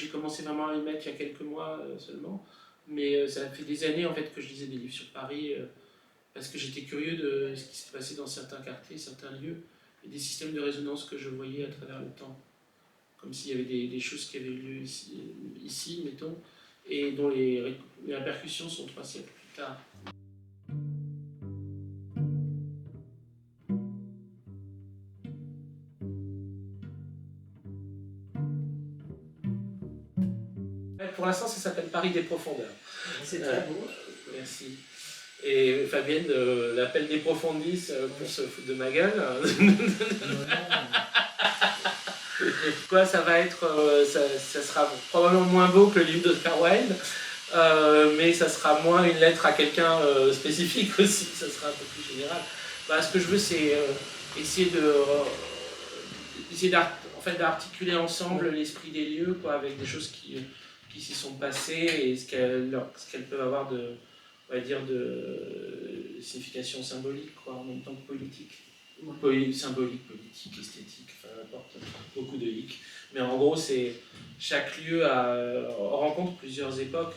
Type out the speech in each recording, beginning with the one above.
j'ai commencé vraiment à les mettre il y a quelques mois seulement. Mais ça fait des années en fait que je lisais des livres sur Paris parce que j'étais curieux de ce qui s'est passé dans certains quartiers, certains lieux, et des systèmes de résonance que je voyais à travers le temps. Comme s'il y avait des choses qui avaient eu lieu ici, mettons, et dont les répercussions sont 3 siècles plus tard. Pour l'instant, ça s'appelle Paris des profondeurs. C'est très beau. Merci. Et Fabienne l'appelle des profondis pour se foutre de ma gueule. Quoi, ça va être, ça sera probablement moins beau que le livre d'Oscar Wilde, mais ça sera moins une lettre à quelqu'un spécifique aussi, ça sera un peu plus général. Bah, ce que je veux, c'est essayer en fait, d'articuler ensemble l'esprit des lieux, quoi, avec des choses qui s'y sont passées et ce qu'elles peuvent avoir de, on va dire, de signification symbolique, quoi, en même temps que politique. Symbolique, politique, esthétique, enfin n'importe, beaucoup de hic. Mais en gros, c'est chaque lieu rencontre plusieurs époques.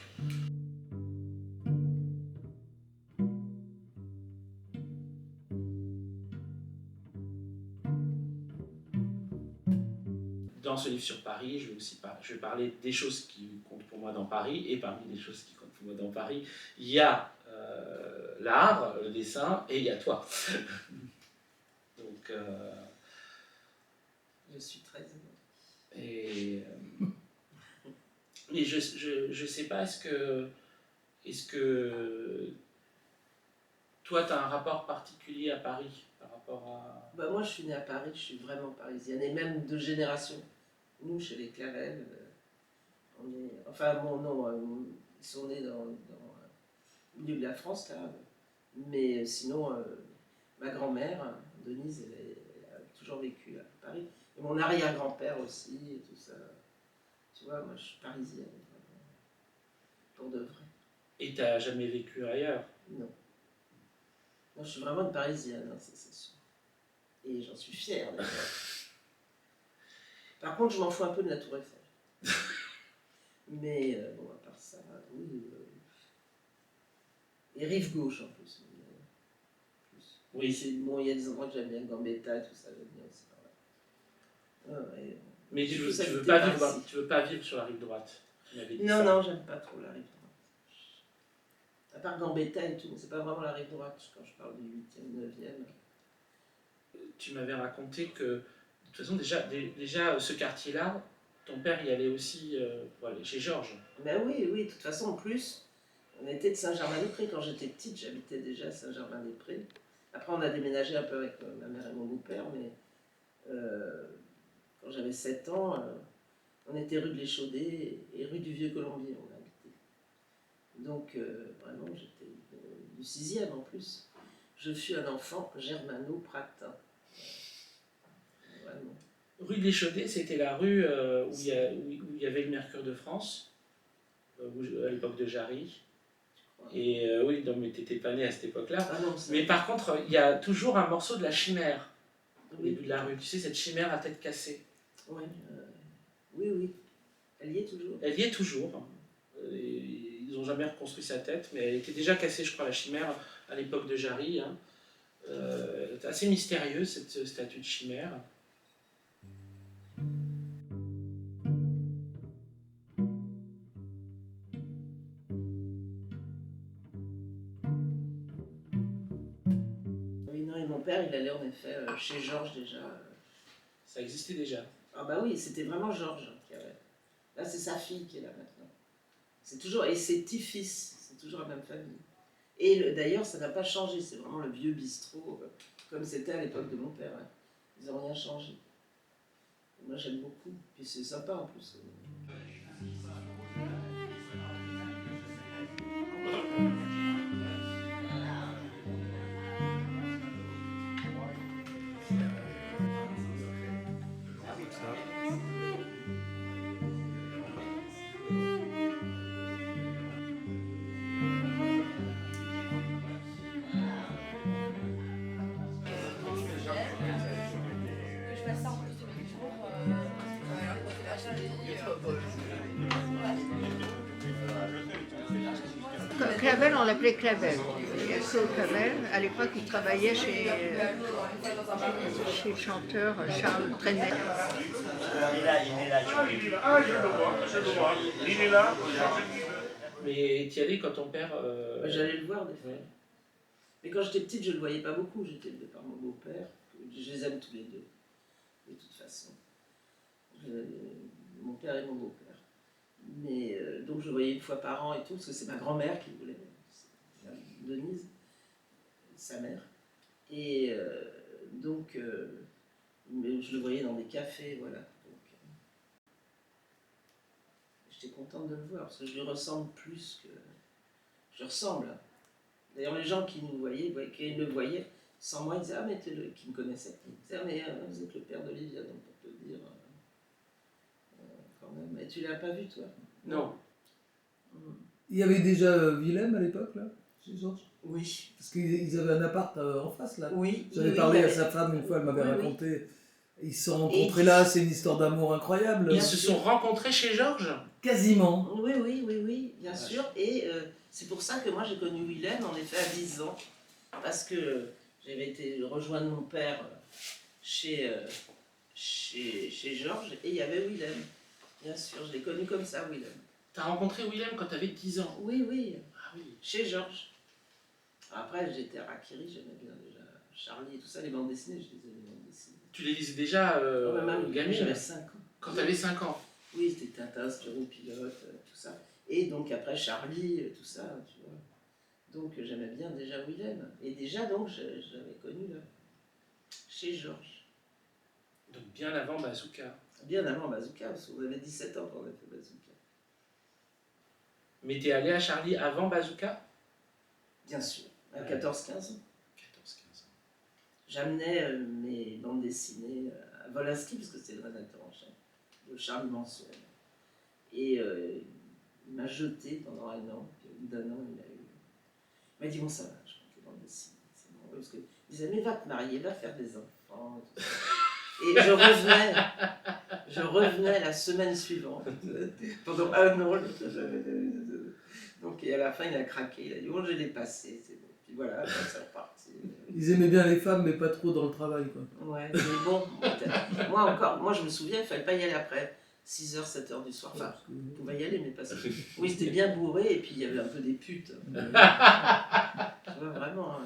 Dans ce livre sur Paris, je vais parler des choses qui comptent pour moi dans Paris, et parmi les choses qui comptent pour moi dans Paris, il y a l'art, le dessin, et il y a toi. Donc, je suis très émue. Et je sais pas, est-ce que toi, tu as un rapport particulier à Paris par rapport à... Bah moi, je suis née à Paris, je suis vraiment parisienne, et même de génération. Nous, chez les Clavel, on est... Enfin, bon, non, ils sont nés dans le milieu de la France, là. Mais sinon, ma grand-mère, Denise, elle a toujours vécu à Paris. Et mon arrière-grand-père aussi, et tout ça. Tu vois, moi, je suis parisienne, vraiment, pour de vrai. Et tu n'as jamais vécu ailleurs? Non. Non, je suis vraiment une parisienne, hein, c'est sûr. Et j'en suis fière, d'ailleurs. Par contre, je m'en fous un peu de la Tour Eiffel. Mais, bon, à part ça, oui. Et rive gauche, en plus. Oui. Bon, il y a des endroits que j'aime bien, Gambetta et tout ça, j'aime bien aussi. Ouais. Mais tu veux pas vivre sur la rive droite? Non, j'aime pas trop la rive droite. À part Gambetta et tout, mais c'est pas vraiment la rive droite quand je parle du 8e, 9e. Tu m'avais raconté que, de toute façon, déjà ce quartier-là, ton père y allait aussi pour aller chez Georges. Ben oui, de toute façon, en plus, on était de Saint-Germain-des-Prés. Quand j'étais petite, j'habitais déjà à Saint-Germain-des-Prés. Après, on a déménagé un peu avec ma mère et mon beau-père, mais quand j'avais 7 ans, on était rue de l'Échaudé et rue du Vieux-Colombier, on habitait. Donc, vraiment, j'étais du 6e en plus. Je fus un enfant germano-pratin. Vraiment. Rue de l'Échaudé, c'était la rue où il y avait le Mercure de France, à l'époque de Jarry. Et oui, donc, mais t'étais pas né à cette époque-là. Ah non, mais par contre, il y a toujours un morceau de la chimère au début de la rue. Tu sais, cette chimère à tête cassée. Ouais, oui. Elle y est toujours. Elle y est toujours. Ils n'ont jamais reconstruit sa tête, mais elle était déjà cassée, je crois, la chimère, à l'époque de Jarry. Hein. C'est assez mystérieux, cette statue de chimère. Mon père, il allait en effet chez Georges déjà. Ça existait déjà. Ah bah oui, c'était vraiment Georges qui avait. Là, c'est sa fille qui est là maintenant. C'est toujours, et ses petits-fils, c'est toujours la même famille. Et d'ailleurs, ça n'a pas changé, c'est vraiment le vieux bistrot, comme c'était à l'époque de mon père. Hein. Ils n'ont rien changé. Et moi, j'aime beaucoup. Puis c'est sympa en plus. Clavel, on l'appelait Clavel. Et Claude Clavel, à l'époque, il travaillait chez le chanteur Charles Trenet. Mais t'y allais quand ton père. J'allais le voir des fois. Ouais. Mais quand j'étais petite, je ne le voyais pas beaucoup. J'étais élevée par mon beau-père. Je les aime tous les deux, de toute façon. Mon père et mon beau-père. Mais donc je le voyais une fois par an et tout, parce que c'est ma grand-mère qui voulait, Denise, sa mère. Et donc, mais je le voyais dans des cafés, voilà. Donc, j'étais contente de le voir, parce que je lui ressemble plus que... Je ressemble. D'ailleurs, les gens qui nous voyaient, qui le voyaient, sans moi, ils disaient, ah, mais qui me connaissaient, ils disaient, ah, mais vous êtes le père d'Olivia, donc pour te dire, quand même. Mais tu l'as pas vu, toi? Non. Il y avait déjà Willem à l'époque, là, chez Georges? Oui. Parce qu'ils avaient un appart en face, là. Oui. J'avais parlé à sa femme une fois, elle m'avait raconté. Ils se sont rencontrés Et là, c'est une histoire d'amour incroyable. Ils se sont rencontrés chez Georges? Quasiment. Oui, bien sûr. Et c'est pour ça que moi j'ai connu Willem, en effet, à 10 ans. Parce que j'avais été rejoindre mon père chez Georges, et il y avait Willem. Bien sûr, je l'ai connu comme ça, Willem. T'as rencontré Willem quand t'avais 10 ans? Oui. Ah oui. Chez Georges. Après, j'étais à Rakiri, j'aimais bien déjà Charlie et tout ça, les bandes dessinées, je lisais les bandes dessinées. Tu les lisais déjà Même gamine? j'avais 5 ans. Quand t'avais 5 ans? Oui, c'était Tintin, Spirou, Pilote, tout ça. Et donc après Charlie, tout ça, tu vois. Donc j'aimais bien déjà Willem. Et déjà, donc, j'avais connu là, chez Georges. Donc bien avant Bazooka. Bien avant Bazooka, parce qu'on avait 17 ans quand on a fait Bazooka. Mais t'es allé à Charlie avant Bazooka? Bien sûr, à 14-15 ans. 14-15 ans. J'amenais mes bandes dessinées à Volinsky, parce que c'était le rédacteur en chef, de Charlie Mensuel. Et il m'a jeté pendant un an, puis au bout d'un an, il m'a dit, bon ça va, je prends tes bandes dessinées. C'est bon. Parce qu'il disait, mais va te marier, va faire des enfants, et tout ça. Et je revenais la semaine suivante, pendant un an. Donc, et à la fin, il a craqué, il a dit, bon, je l'ai passé, c'est bon. Puis voilà, c'est reparti. Ils aimaient bien les femmes, mais pas trop dans le travail, quoi. Ouais, mais bon, moi je me souviens, il fallait pas y aller après 6h, 7h du soir. Enfin, on pouvait y aller, mais pas ça. Oui, c'était bien bourré, et puis il y avait un peu des putes. Tu vois, vraiment.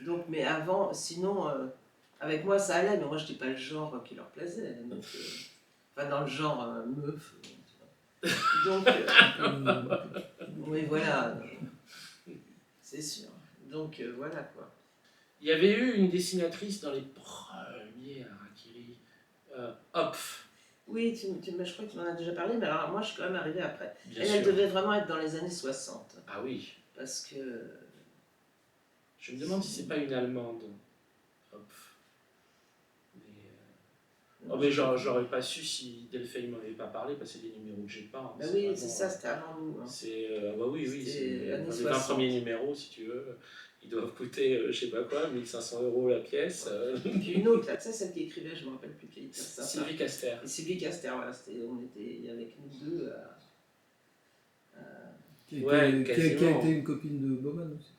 Donc, mais avant, sinon, avec moi ça allait, mais moi je n'étais pas le genre qui leur plaisait. Donc, enfin, dans le genre meuf. Tu vois. Donc, oui, voilà. C'est sûr. Donc, voilà quoi. Il y avait eu une dessinatrice dans les premiers à Rakiri, Hopf. Oui, je crois que tu m'en as déjà parlé, mais alors moi je suis quand même arrivée après. Bien Elle sûr. devait vraiment être dans les années 60. Ah oui. Parce que. Je me demande si c'est pas une Allemande. Hopf. Mais j'aurais pas su si Delphine m'avait pas parlé, parce que c'est des numéros que j'ai pas. Hein. Bah oui, c'est ça, c'était avant nous. Hein. C'est bah oui, c'est années les 20 60. premiers numéros, si tu veux. Ils doivent coûter, je sais pas quoi, 1500 € la pièce. Et puis une autre, là, ça, celle qui écrivait, je me rappelle plus qui était ça. Sylvie Caster. Et Sylvie Caster, voilà, on était avec nous deux Qui Ouais, a quasiment. été une copine de Bowman aussi.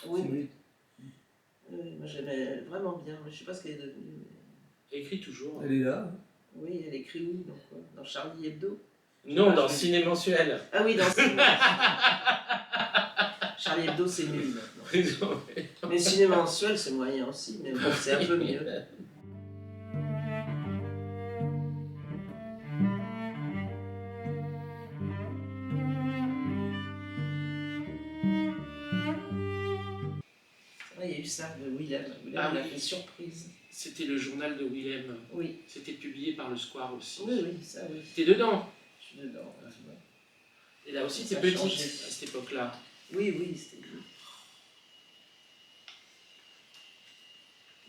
Oui, Sylvie. oui, moi j'aimais vraiment bien, je sais pas ce qu'elle est devenue. Mais... Écrit toujours. Elle est là. Oui, elle écrit où, donc, quoi dans Charlie Hebdo? Non, dans Ciné Mensuel. Ah oui, dans Charlie Hebdo, c'est nul maintenant. Mais cinéma mensuel, c'est moyen aussi, mais bon, c'est un peu mieux. Il y a eu ça de Willem. Willem l'a fait surprise. C'était le journal de Willem. Oui. C'était publié par le Square aussi. Oui, ça oui. T'es dedans? Je suis dedans. Ouais. Et là aussi, Ça t'es a petite changé. à cette époque-là. Oui, c'était.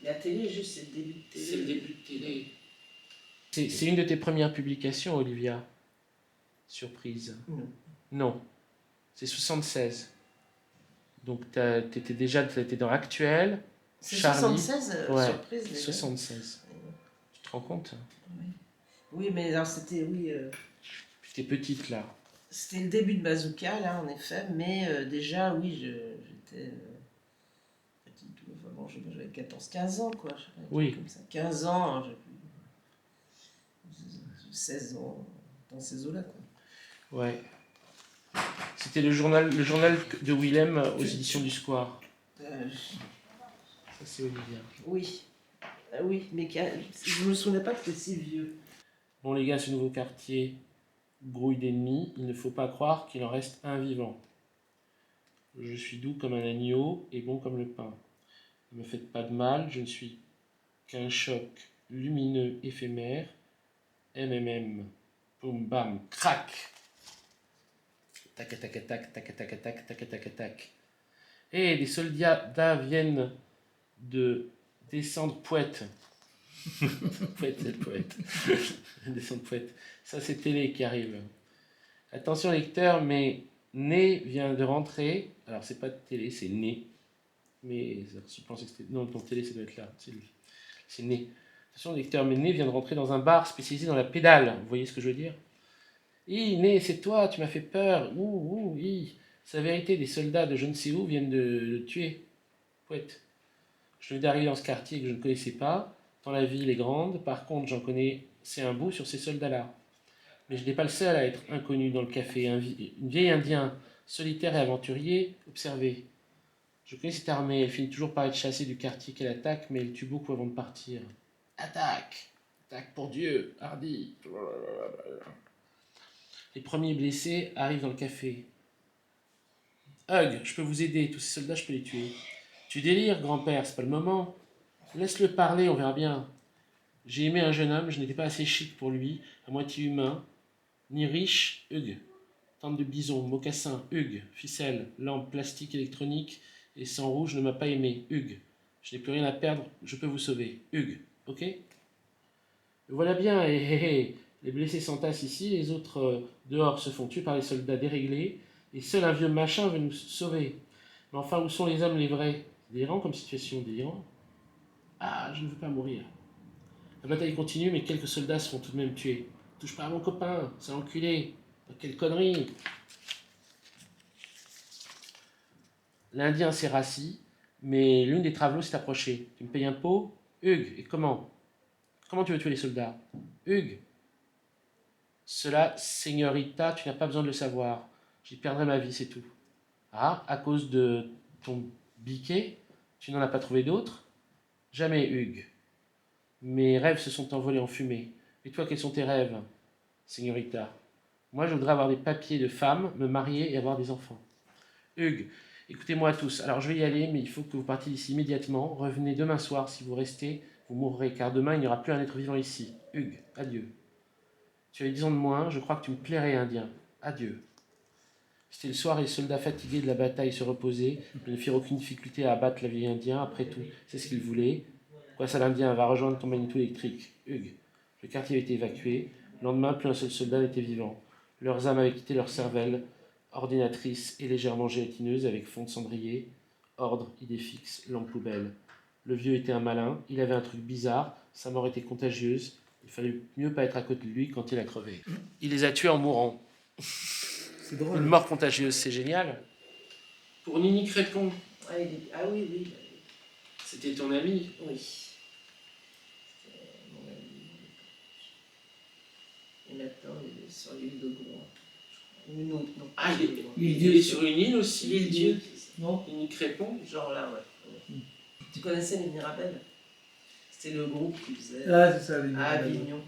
La télé, juste, c'est le début de télé. C'est le début de télé. C'est une de tes premières publications, Olivia? Surprise. Non. Non. C'est 76. Donc t'étais dans Actuel. C'est Charlie. 76, Ouais. surprise déjà. 76. Tu te rends compte? Oui, mais alors c'était, oui... Puis t'es petite là. C'était le début de Bazooka, là, en effet, mais déjà, oui, j'étais petite. Enfin, bon, j'avais 14-15 ans, quoi. Oui. Comme ça. 15 ans, 16 ans, dans ces eaux-là, quoi. Ouais. C'était le journal de Willem aux éditions du Square. Ça, c'est Olivia. Oui. Oui, mais je me souvenais pas que c'était si vieux. Bon, les gars, ce nouveau quartier grouille d'ennemis. Il ne faut pas croire qu'il en reste un vivant. Je suis doux comme un agneau et bon comme le pain. Ne me faites pas de mal, je ne suis qu'un choc lumineux éphémère. MMM. Boum, bam, crac. Tac, tac, tac, tac, tac, tac, tac, tac, tac, tac. Et des soldats viennent de descendre Poète. Poète, c'est le poète. Descendre Poète. Ça, c'est Télé qui arrive. Attention, lecteur, mais Né vient de rentrer. Alors, c'est pas Télé, c'est Né. Mais je pensais que c'était. Non, ton Télé, ça doit être là. C'est lui. C'est Né. Attention, lecteur, mais Né vient de rentrer dans un bar spécialisé dans la pédale. Vous voyez ce que je veux dire? Né, c'est toi, tu m'as fait peur. C'est la vérité, des soldats de je ne sais où viennent de le tuer. Poète. Je venais d'arriver dans ce quartier que je ne connaissais pas. Tant la ville est grande. Par contre, j'en connais, c'est un bout sur ces soldats-là. Mais je n'ai pas le seul à être inconnu dans le café. Une vieille indien, solitaire et aventurier, observez. Je connais cette armée, elle finit toujours par être chassée du quartier qu'elle attaque, mais elle tue beaucoup avant de partir. Attaque! Attaque pour Dieu! Hardi! Les premiers blessés arrivent dans le café. Hug, je peux vous aider, tous ces soldats, je peux les tuer. Tu délires, grand-père, c'est pas le moment. Laisse-le parler, on verra bien. J'ai aimé un jeune homme, je n'étais pas assez chic pour lui, à moitié humain, ni riche, Hug. Tente de bison, mocassin, Hug. Ficelle, lampe, plastique, électronique, et sang rouge ne m'a pas aimé, Hug. Je n'ai plus rien à perdre, je peux vous sauver, Hug. Ok? Voilà bien, les blessés s'entassent ici, les autres dehors se font tuer par les soldats déréglés, et seul un vieux machin veut nous sauver. Mais enfin, où sont les hommes les vrais? Délirant comme situation, délirant. Ah, je ne veux pas mourir. La bataille continue, mais quelques soldats se font tout de même tuer. Touche pas à mon copain, c'est enculé. Quelle connerie! L'Indien s'est rassis, mais l'une des travelots s'est approchée. Tu me payes un pot? Hug, et comment? Comment tu veux tuer les soldats? Hug! Cela, señorita, tu n'as pas besoin de le savoir. J'y perdrai ma vie, c'est tout. Ah, à cause de ton biquet? Tu n'en as pas trouvé d'autres? Jamais, Hug. Mes rêves se sont envolés en fumée. Et toi, quels sont tes rêves, señorita? Moi, je voudrais avoir des papiers de femme, me marier et avoir des enfants. Hug, écoutez-moi tous. Alors, je vais y aller, mais il faut que vous partiez d'ici immédiatement. Revenez demain soir. Si vous restez, vous mourrez, car demain, il n'y aura plus un être vivant ici. Hug, adieu. Tu as eu 10 ans de moins, je crois que tu me plairais, Indien. Adieu. C'était le soir et les soldats fatigués de la bataille se reposaient. Ils ne firent aucune difficulté à abattre la vieille Indien. Après tout, c'est ce qu'ils voulaient. Quoi, ça, l'Indien va rejoindre ton magnéto électrique. Hug. Le quartier avait été évacué. Le lendemain, plus un seul soldat n'était vivant. Leurs âmes avaient quitté leur cervelle, ordinatrice et légèrement gélatineuse avec fond de cendrier. Ordre, idée fixe, lampe poubelle. Le vieux était un malin, il avait un truc bizarre, sa mort était contagieuse. Il fallait mieux pas être à côté de lui quand il a crevé. Il les a tués en mourant. C'est drôle. Une mort contagieuse, c'est génial. Pour Nini Crépon. Ah oui, oui. C'était ton ami. Oui. C'était mon ami. Et maintenant, il est sur l'île de Gouin. Une autre, non. Ah, Il il est sur une île aussi. L'île Dieu. Non? Nini Crépon. Genre là, ouais. Tu connaissais les Mirabelles? C'était le groupe qui faisait Ah, c'est ça, les à Avignon.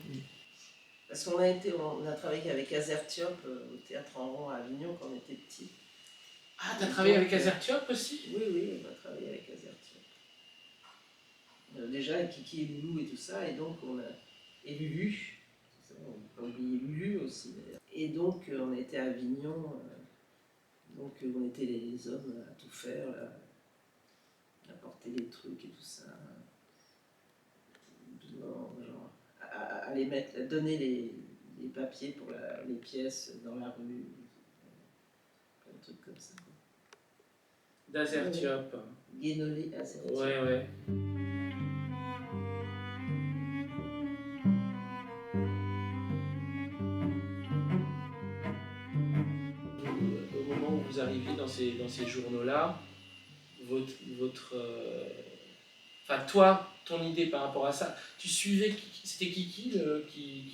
Parce qu'on a travaillé avec Azertiop au théâtre en rond à Avignon quand on était petits. Ah, t'as travaillé avec Azertiop aussi? Oui, on a travaillé avec Azertiop. Déjà avec Kiki et Loulou et tout ça, et donc on a. Et Lulu, on peut oublier Lulu aussi d'ailleurs. Et donc on était à Avignon, donc on était les hommes à tout faire, à porter des trucs et tout ça. Genre, à les mettre, à donner les papiers pour les pièces dans la rue, plein de trucs comme ça. D'Azertiop. Guénolé, Azertiop. Ouais. vous arriviez dans ces journaux-là, enfin toi, ton idée par rapport à ça, tu suivais, c'était qui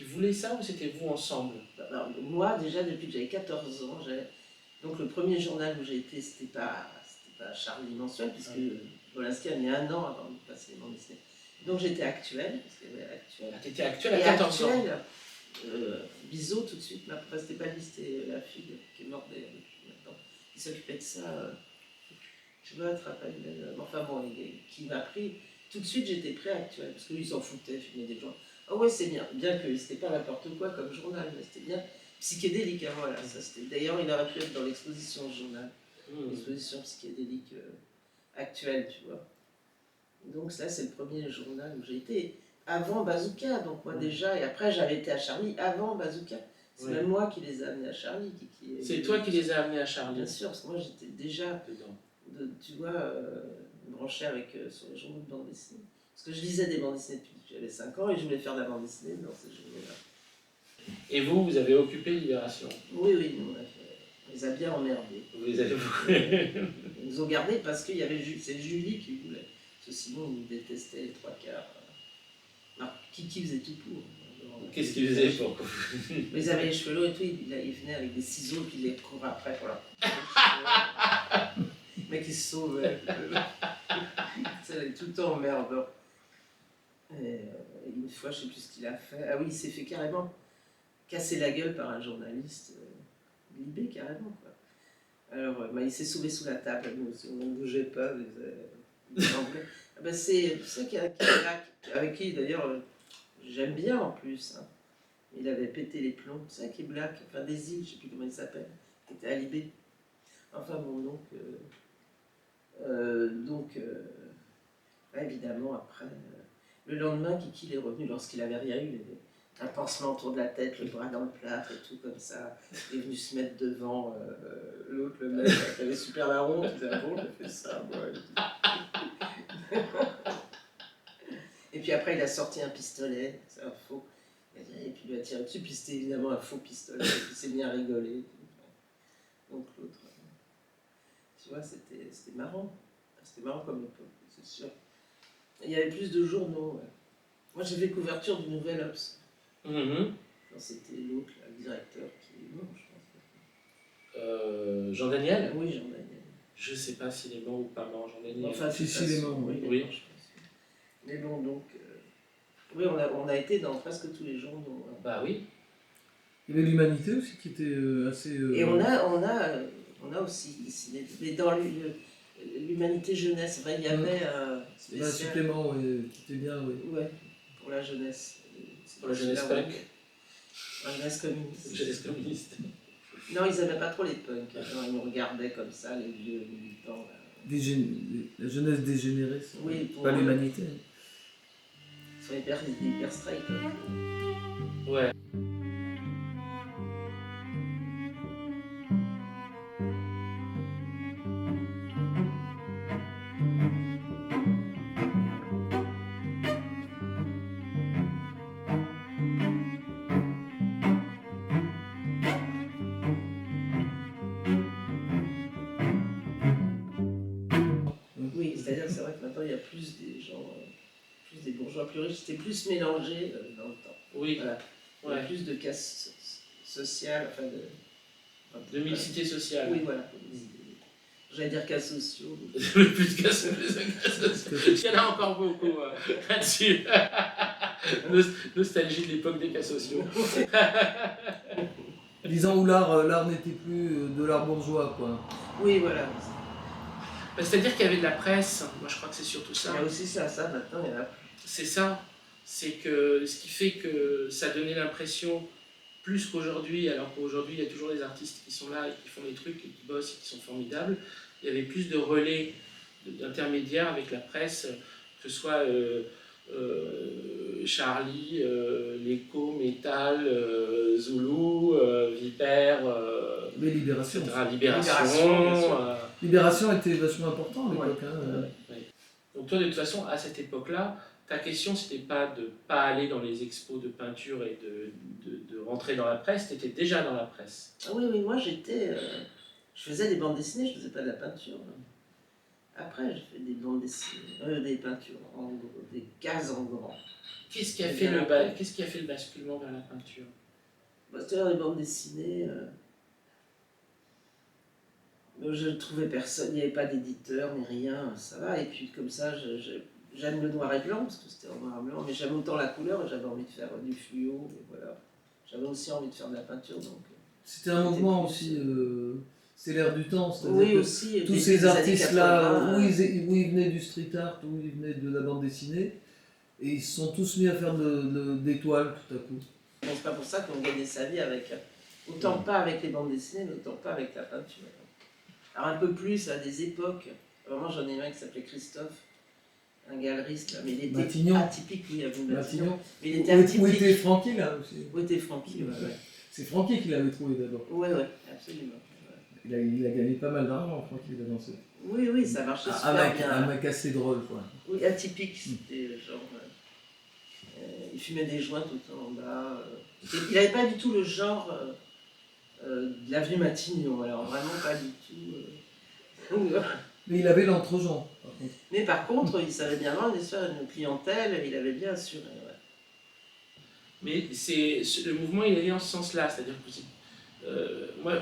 voulait ça ou c'était vous ensemble? Alors, moi, déjà, depuis que j'avais 14 ans, donc le premier journal où j'ai été, c'était pas Charlie mensuel, puisque Wolinski a mis 1 an avant de passer les bandes dessinées. Donc j'étais Actuelle, parce qu'il y avait Actuelle. Ah, t'étais Actuelle à Et 14 ans. Actuelle, Bizot tout de suite, enfin c'était pas lui, c'était la fille qui est morte d'ailleurs depuis maintenant, qui s'occupait de ça, je me rattrape, enfin bon, qui m'a pris, tout de suite j'étais prêt à Actuelle, parce que lui il s'en foutait, filmer des gens. Ah ouais, c'est bien, bien que c'était pas n'importe quoi comme journal, mais c'était bien psychédélique, hein, voilà, ça c'était. D'ailleurs il aurait pu être dans l'exposition journal, l'exposition psychédélique actuelle, tu vois. Donc ça c'est le premier journal où j'ai été, avant Bazooka, donc moi déjà, et après j'avais été à Charlie avant Bazooka. C'est même moi qui les ai amenés à Charlie. C'est toi qui les as amenés à Charlie? Bien sûr, parce que moi j'étais déjà, tu vois, branché sur les journaux de bande dessinée. Parce que je lisais des bandes dessinées depuis que j'avais 5 ans et je voulais faire de la bande dessinée dans ces journaux-là. Et vous avez occupé Libération? Oui, nous on les a bien emmerdés. Vous les avez beaucoup. Ils nous ont gardés parce qu'il y avait c'est Julie qui voulait. Parce que sinon, ils nous détestaient les 3/4. Alors, Kiki faisait tout pour. Qu'est-ce qu'ils faisaient pour? Mais ils avaient les cheveux longs et tout, ils venaient avec des ciseaux et puis ils les couraient après pour leur le mec il se sauvait. Ça allait tout le temps en merde. Et une fois, je sais plus ce qu'il a fait. Ah oui, il s'est fait carrément casser la gueule par un journaliste libé carrément, quoi. Alors, il s'est sauvé sous la table, nous aussi, on ne bougeait pas. Ah ben c'est ça avec qui d'ailleurs j'aime bien en plus. Hein. Il avait pété les plombs, c'est ça qui est black, enfin des îles, je sais plus comment il s'appelle, qui était à Libé. Enfin bon, donc évidemment après, le lendemain, Kiki est revenu lorsqu'il avait rien eu, un pansement autour de la tête, le bras dans le plâtre et tout comme ça. Il est venu se mettre devant l'autre, le mec qui avait super la honte, il disait ah bon, j'ai fait ça, moi. Et puis après, il a sorti un pistolet, c'est un faux. Et puis il lui a tiré dessus, puis c'était évidemment un faux pistolet, et puis il s'est mis à rigoler. Donc l'autre, tu vois, c'était marrant. C'était marrant comme époque, c'est sûr. Il y avait plus de journaux. Ouais. Moi, j'ai fait couverture du Nouvel Obs. C'était l'autre, le directeur qui est mort, je pense. Jean-Daniel? Oui, Jean-Daniel. Je sais pas s'il est mort ou pas mort, Jean-Daniel. Enfin, si, il est mort, oui. Oui. Je pense. Mais bon, donc, oui, on a été dans presque tous les journaux. Hein. Bah oui. Il y avait l'Humanité aussi qui était assez. Et on a aussi dessiné, mais dans l'Humanité jeunesse, vrai, il y avait un supplément qui était bien, oui. Ouais, pour la jeunesse. Pour la jeunesse punk. La jeunesse communiste. Jeunesse communiste. Non, ils n'aimaient pas trop les punks. Alors, ils nous regardaient comme ça, les vieux militants. La jeunesse dégénérée, c'est oui, pas l'Humanité. Ils sont hyper straight. Ouais. C'est vrai que maintenant il y a plus des gens, plus des bourgeois plus riches, c'était plus mélangé dans le temps. Oui. Voilà. Il y a Ouais. plus de casse sociale, de mixité sociale. Oui, voilà. J'allais dire cas sociaux. Plus de cas sociaux. Il y en a encore beaucoup là-dessus. Nostalgie de l'époque des cas sociaux. Disons où l'art n'était plus de l'art bourgeois, quoi. Oui, voilà. C'est-à-dire qu'il y avait de la presse, moi je crois que c'est surtout ça. Il y a aussi ça maintenant il y en a. C'est ça, c'est que ce qui fait que ça donnait l'impression, plus qu'aujourd'hui, alors qu'aujourd'hui il y a toujours des artistes qui sont là et qui font des trucs et qui bossent et qui sont formidables, il y avait plus de relais, d'intermédiaires avec la presse, que ce soit Charlie, L'Écho, Métal, Zoulou, Vipère, Libération. Libération était vachement important à l'époque. Ouais. Hein. Ouais. Donc toi, de toute façon, à cette époque-là, ta question, c'était pas de pas aller dans les expos de peinture et de rentrer dans la presse, tu étais déjà dans la presse. Ah oui, moi j'étais... Je faisais des bandes dessinées, je faisais pas de la peinture. Après, j'ai fait des bandes dessinées, des peintures, en gros, des cases en grand. Qu'est-ce qui a fait le basculement vers la peinture? C'est-à-dire les bandes dessinées, je ne trouvais personne, il n'y avait pas d'éditeur ni rien, ça va. Et puis comme ça, j'aime le noir et blanc, parce que c'était en noir et blanc, mais j'aime autant la couleur et j'avais envie de faire du fluo, et voilà. J'avais aussi envie de faire de la peinture, donc... C'était un mouvement aussi, c'est l'air du temps, c'est-à-dire Oui, que aussi, tous des ces années artistes-là, 80, où ils venaient du street art, où ils venaient de la bande dessinée, et ils se sont tous mis à faire des toiles tout à coup. c'est pas pour ça qu'on gagnait sa vie avec... Autant pas avec les bandes dessinées, mais autant pas avec la peinture. Alors un peu plus à des époques, vraiment j'en ai un qui s'appelait Christophe, un galeriste, là, mais il était Matignon. atypique, oui, à vous Matignon. mais il était Où atypique. était Francky là aussi? Où était Francky, ouais. C'est Francky qui l'avait trouvé d'abord. Ouais, absolument. Ouais. Il a gagné pas mal d'argent, Francky, il a dansé. Oui, ça marchait super bien. Un mec assez drôle, quoi. Oui, atypique, c'était genre... il fumait des joints tout le temps en bas. Il n'avait pas du tout le genre de l'avenue Matignon, alors vraiment pas du tout. Mais il avait l'entre-gens, par contre. Mais par contre, il savait bien vendre, il avait une clientèle, il avait bien assuré. Ouais. Mais le mouvement, il est en ce sens-là, c'est-à-dire que moi,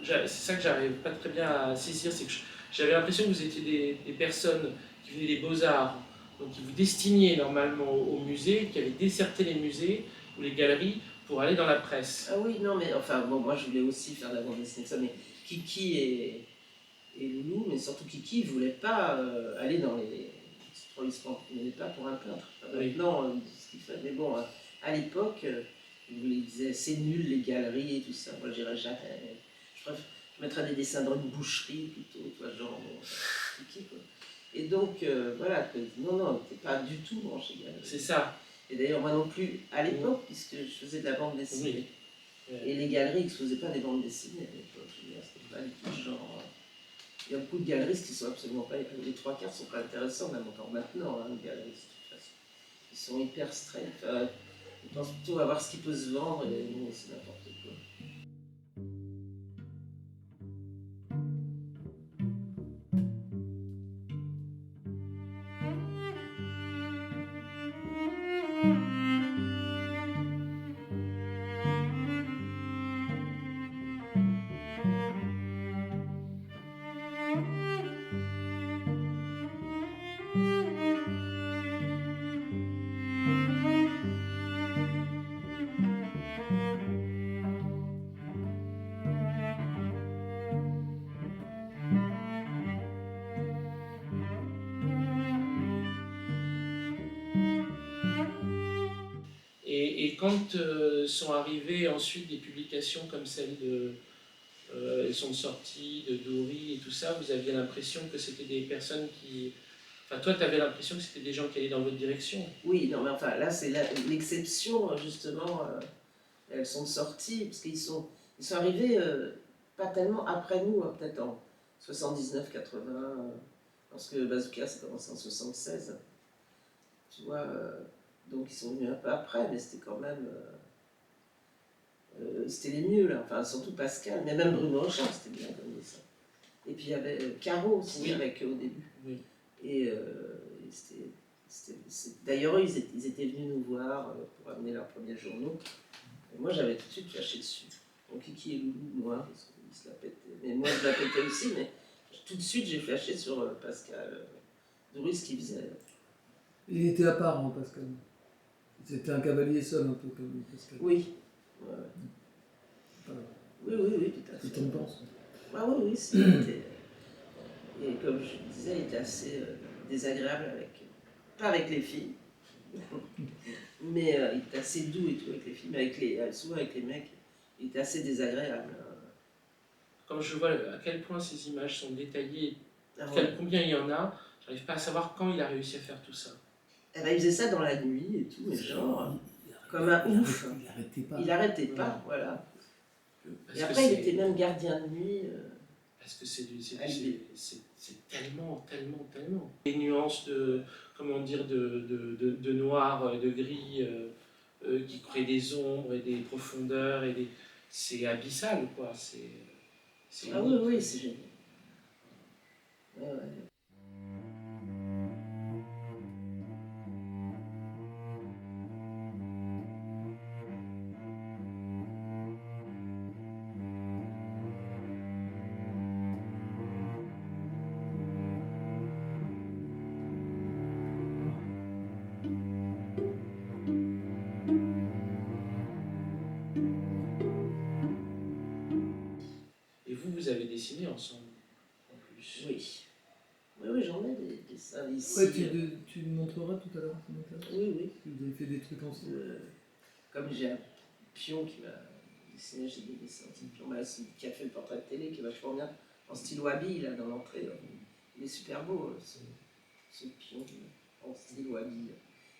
c'est ça que j'arrive pas très bien à saisir, c'est que j'avais l'impression que vous étiez des personnes qui venaient des beaux-arts, donc qui vous destiniez normalement au musée, qui avaient déserté les musées ou les galeries pour aller dans la presse. Ah oui, non, mais enfin, bon, moi je voulais aussi faire de la bande dessinée, ça, mais Kiki et Loulou, mais surtout Kiki, ne voulait pas aller dans les établissements, il n'allait pas pour un peintre. Oui. Maintenant, ce qu'il fait, mais bon, à l'époque, il disait c'est nul les galeries et tout ça, moi j'irais jamais. Je mettrais des dessins dans une boucherie plutôt, toi, genre, Kiki, quoi. Et donc, voilà, non, t'es pas du tout branché galerie. C'est ça. Et d'ailleurs, moi non plus, à l'époque, puisque je faisais de la bande dessinée. Oui. Et les galeries ne faisaient pas des bandes dessinées à l'époque. C'était pas du tout genre. Il y a beaucoup de galeristes qui sont absolument pas. Les trois quarts sont pas intéressants, même encore maintenant, les galeristes, de toute façon. Ils sont hyper straight. Ils pensent plutôt à voir ce qui peut se vendre et nous, c'est n'importe quoi. Et quand sont arrivées ensuite des publications comme celle de Elles sont sorties de Dory et tout ça, vous aviez l'impression que c'était des personnes qui... Enfin, toi, tu avais l'impression que c'était des gens qui allaient dans votre direction. Oui, non, mais enfin, là, c'est l'exception, justement. Elles sont sorties, parce qu'ils sont arrivés pas tellement après nous, hein, peut-être en 79, 80, parce que Bazooka, ça commencé en 76. Tu vois, donc ils sont venus un peu après, mais c'était quand même... c'était les mieux, là. Enfin, surtout Pascal, mais même Bruno Rochard, c'était bien comme ça. Et puis il y avait Caro aussi, oui, avec eux au début. Oui. Et d'ailleurs, eux, ils étaient venus nous voir pour amener leurs premiers journaux. Et moi, j'avais tout de suite flashé dessus. Donc Kiki et Loulou, moi, parce qu'ils se la pétaient. Mais moi, je la pétais aussi, mais tout de suite, j'ai flashé sur Pascal Dory, ce qu'il faisait. Il était à part, hein, Pascal. C'était un cavalier seul, un peu comme Pascal. Oui. Ouais. Voilà. Oui, tout à fait. Qu'est-ce que tu en penses? Ah oui, si, il était... Et comme je disais, il était assez désagréable pas avec les filles, mais il était assez doux et tout avec les filles, mais souvent avec les mecs, il était assez désagréable. Quand je vois à quel point ces images sont détaillées, Ah ouais. combien il y en a, j'arrive pas à savoir quand il a réussi à faire tout ça. Eh ben, il faisait ça dans la nuit et tout, mais genre, comme un ouf. Il arrêtait pas, voilà. Parce et après, il était même gardien de nuit. Parce que c'est tellement. Les nuances de, comment dire, de noir, de gris, qui créent des ombres et des profondeurs, c'est abyssal, quoi. C'est Ah oui, oui, c'est génial. Ouais, ouais. Et vous avez dessiné ensemble, en plus. Oui. Oui, oui, j'en ai des dessins ici. Ouais, tu me montreras tout à l'heure, ça m'intéresse. Oui, oui. Vous avez fait des trucs ensemble. Comme j'ai un pion qui m'a dessiné, j'ai des dessins de pion. Bah, qui a fait le portrait de télé, qui est vachement bien. En style wabi, là, dans l'entrée. Il est super beau, ce pion en style wabi.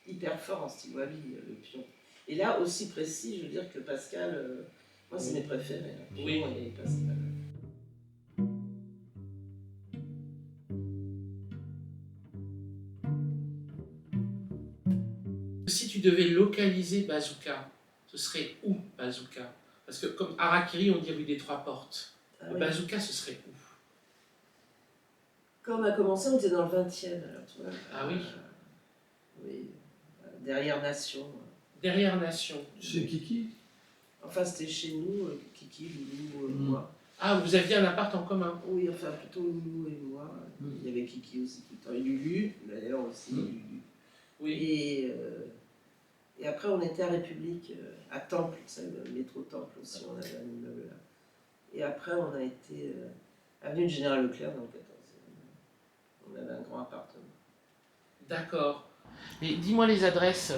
Hyper fort en style wabi, le pion. Et là, aussi précis, je veux dire que Pascal, moi, c'est mes préférés. Là. Oui. Pion et Pascal. Si tu devais localiser Bazooka, ce serait où Bazooka? Parce que comme Harakiri, on dit rue des Trois Portes. Ah, Le oui. Bazooka, ce serait où? Quand on a commencé, on était dans le 20e, alors tu vois. Ah oui. Oui, derrière Nation. Derrière Nation. Chez Kiki? Enfin, c'était chez nous, Kiki, Loulou, moi. Ah, vous aviez un appart en commun? Oui, enfin, plutôt Loulou et moi. Il y avait Kiki aussi tout le temps. Et Lulu, d'ailleurs aussi. Lulu. Oui. Et après, on était à République, à Temple, c'est le métro Temple aussi, on avait un immeuble là. Et après, on a été avenue du Général Leclerc dans le 14e. On avait un grand appartement. D'accord. Et dis-moi les adresses.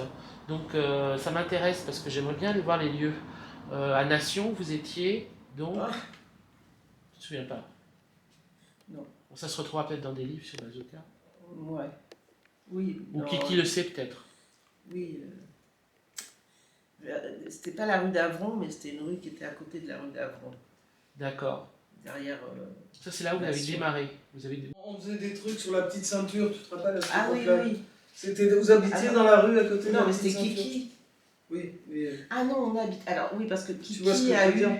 Donc ça m'intéresse parce que j'aimerais bien aller voir les lieux. À Nation, vous étiez donc. Ah. Je me souviens pas. Non. Bon, ça se retrouvera peut-être dans des livres sur Bazooka. Ouais. Oui. Ou non, Kiki le sait peut-être. Oui. C'était pas la rue d'Avron, mais c'était une rue qui était à côté de la rue d'Avron. D'accord. Derrière. Ça c'est là où vous avez Nation. démarré. Vous avez... On faisait des trucs sur la petite ceinture, tu te rappelles à cette Ah oui, époque-là? oui. C'était, vous habitiez Ah, dans la rue à côté de Non, la mais petite c'était ceinture? Kiki. Oui, oui. Ah non, on habite. Alors oui, parce que Tu vois ce que Kiki je a veux eu dire?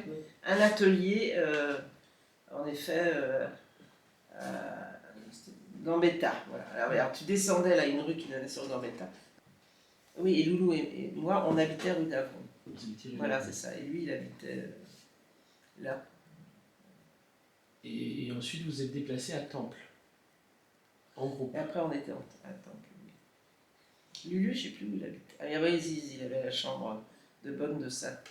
un atelier, en effet, Gambetta. Voilà. Alors, tu descendais là, une rue qui donnait sur Gambetta. Oui, et Loulou et moi, on habitait rue d'Avron. Voilà, c'est ça. Et lui, il habitait là. Et ensuite vous êtes déplacé à Temple. En groupe. Et après, on était à Temple. Lulu, je sais plus où il habitait. Ah, oui, il avait la chambre de bonne de sa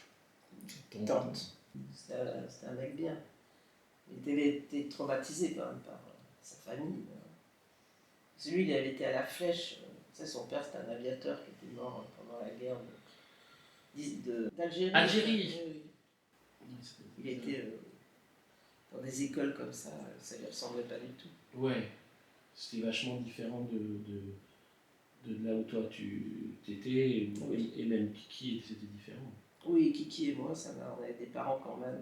tante. C'était un mec bien. Il avait été traumatisé quand même par sa famille. Celui, il avait été à la Flèche. Tu sais, son père, c'était un aviateur qui était mort pendant la guerre d'Algérie. Algérie. Oui, oui. Il était dans des écoles comme ça lui ressemblait pas du tout. Ouais. C'était vachement différent de là où toi tu étais Oui. et même Kiki, c'était différent. Oui, Kiki et moi, on avait des parents quand même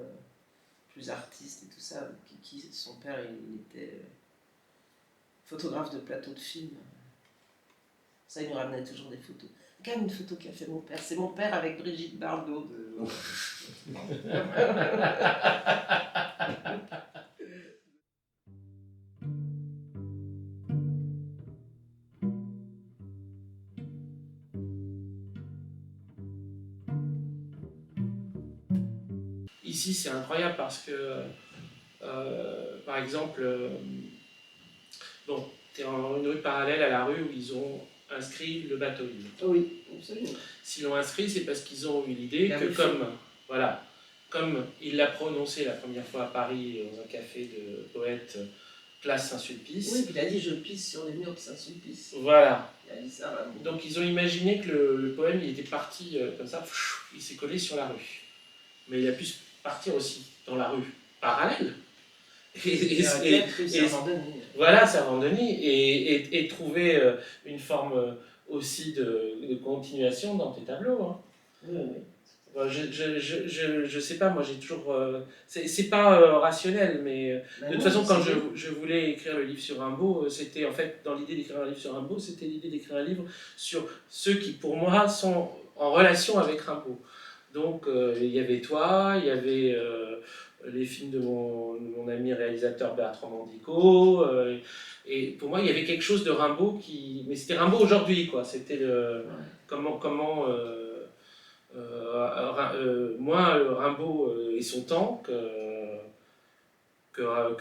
plus artistes et tout ça. Kiki, son père, il était photographe de plateau de film. Ça, il nous ramenait toujours des photos. Regarde une photo qu'a fait mon père. C'est mon père avec Brigitte Bardot. Ici, c'est incroyable parce que, par exemple, bon, tu es en une rue parallèle à la rue où ils ont inscrit le bateau libre. Oui, absolument. S'ils l'ont inscrit, c'est parce qu'ils ont eu l'idée La que rue comme il l'a prononcé la première fois à Paris dans un café de poète, place Saint-Sulpice. Oui, puis il a dit je pisse sur les murs de Saint-Sulpice. Voilà. Il a dit ça vraiment. Donc ils ont imaginé que le poème il était parti comme ça, il s'est collé sur la rue. Mais il a pu partir aussi dans la rue parallèle. Voilà, c'est Vendôme. Et trouver une forme aussi de continuation dans tes tableaux. Hein. Oui, oui. Je sais pas, moi j'ai toujours. C'est pas rationnel, mais de toute façon, quand je voulais écrire le livre sur Rimbaud, c'était en fait, dans l'idée d'écrire un livre sur Rimbaud, c'était l'idée d'écrire un livre sur ceux qui, pour moi, sont en relation avec Rimbaud. Donc, il y avait toi, il y avait les films de mon ami réalisateur Bertrand Mandico. Et pour moi, il y avait quelque chose de Rimbaud qui. Mais c'était Rimbaud aujourd'hui, quoi. C'était le. Comment moins Rimbaud et son temps que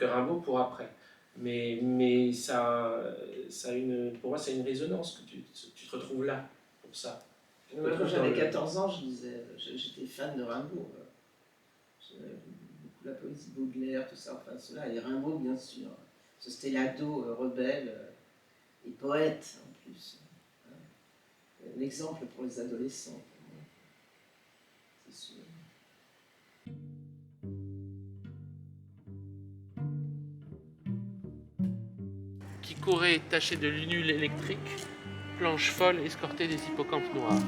Rimbaud pour après. Mais pour moi, c'est une résonance que tu te retrouves là, pour ça. Moi, quand j'avais 14 ans, j'étais fan de Rimbaud. J'aimais beaucoup la poésie Baudelaire, tout ça, enfin cela, et Rimbaud, bien sûr. Parce que c'était l'ado rebelle et poète, en plus. L'exemple pour les adolescents, c'est sûr. Qui courait taché de lunules électriques, planches folles escortées des hippocampes noirs.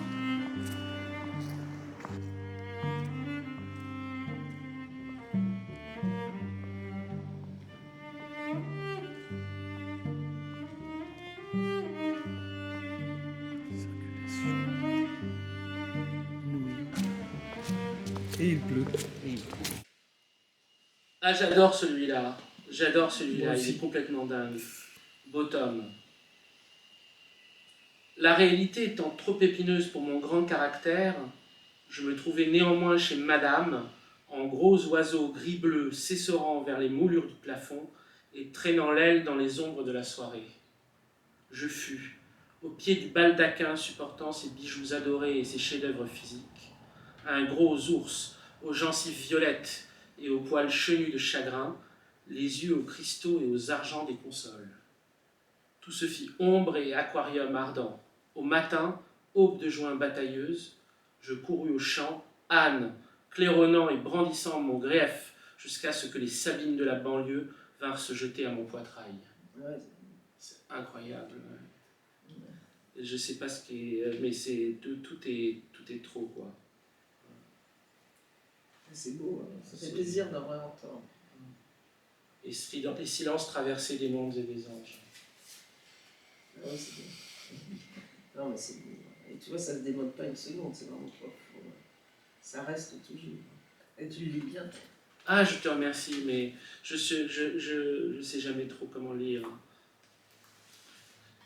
Et il pleut. Ah, j'adore celui-là. J'adore celui-là, Moi il aussi. est complètement dingue. Bottom. La réalité étant trop épineuse pour mon grand caractère, je me trouvais néanmoins chez Madame, en gros oiseau gris-bleu s'essorant vers les moulures du plafond et traînant l'aile dans les ombres de la soirée. Je fus, au pied du baldaquin supportant ses bijoux adorés et ses chefs-d'œuvre physiques, un gros ours aux gencives violettes et aux poils chenus de chagrin, les yeux aux cristaux et aux argents des consoles. Tout se fit ombre et aquarium ardent. Au matin, aube de juin batailleuse, je courus au champ, âne, claironnant et brandissant mon grief, jusqu'à ce que les sabines de la banlieue vinrent se jeter à mon poitrail. Ouais, C'est incroyable. Je sais pas ce qui est, mais tout est trop, quoi. c'est beau, hein. Ça fait plaisir d'en entendre. Et les silences traversés des mondes et des anges. Ah oui, c'est bien. Non, mais c'est beau. Et tu vois, ça ne se démode pas une seconde, c'est vraiment profond. Ça reste toujours. Et tu le lis bien. Ah, je te remercie, mais je sais jamais trop comment lire.